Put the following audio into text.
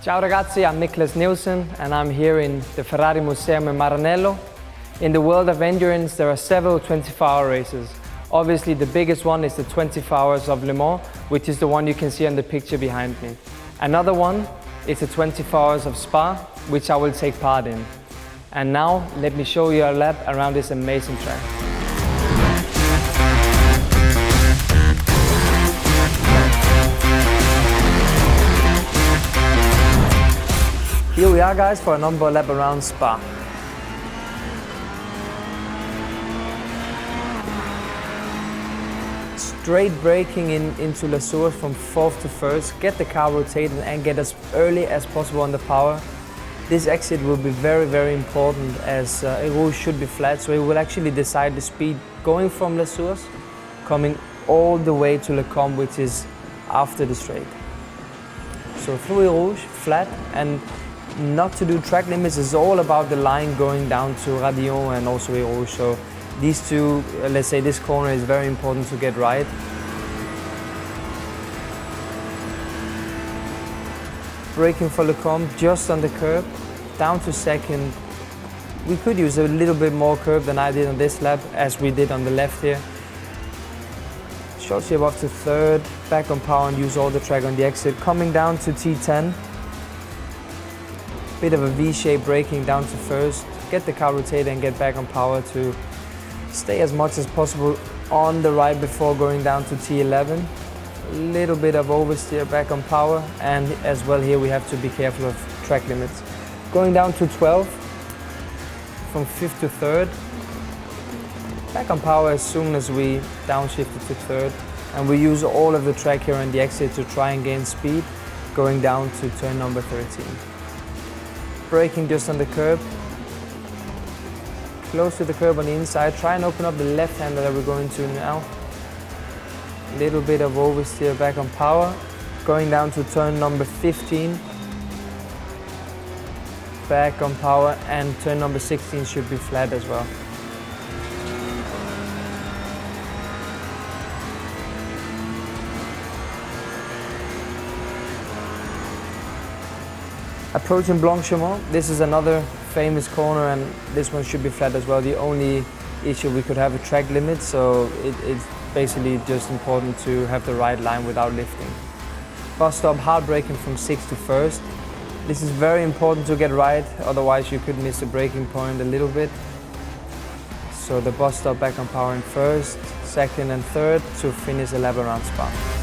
Ciao ragazzi, I'm Nicklas Nielsen and I'm here in the Ferrari Museum in Maranello. In the world of endurance there are several 24-hour races. Obviously the biggest one is the 24 Hours of Le Mans, which is the one you can see on the picture behind me. Another one is the 24 Hours of Spa, which I will take part in. And now let me show you a lap around this amazing track. Here we are guys for an onboard lap around Spa. Straight braking into La Source from 4th to 1st, get the car rotated and get as early as possible on the power. This exit will be very important as Rouge should be flat, so it will actually decide the speed going from La Source, coming all the way to Le Combe, which is after the straight. So through Rouge, flat, and not to do track limits is all about the line going down to Radillon and also Rouge. So these two, let's say this corner is very important to get right. Braking for Le Combe just on the curb, down to second. We could use a little bit more curb than I did on this lap, as we did on the left here. Short shape off to third, back on power and use all the track on the exit. Coming down to T10. Bit of a V-shape braking down to first, get the car rotated and get back on power to stay as much as possible on the right before going down to T11. A little bit of oversteer back on power, and as well here we have to be careful of track limits. Going down to 12, from 5th to 3rd. Back on power as soon as we downshifted to 3rd, and we use all of the track here on the exit to try and gain speed, going down to turn number 13. Braking just on the curb, close to the curb on the inside. Try and open up the left-hander that we're going to now. Little bit of oversteer back on power, going down to turn number 15. Back on power, and turn number 16 should be flat as well. Approaching Blanchemont, this is another famous corner and this one should be flat as well. The only issue we could have a track limit, so it's basically just important to have the right line without lifting. Bus stop, hard braking from 6th to 1st. This is very important to get right, otherwise you could miss the braking point a little bit. So the bus stop back on power in 1st, 2nd and 3rd to finish a lap around Spa.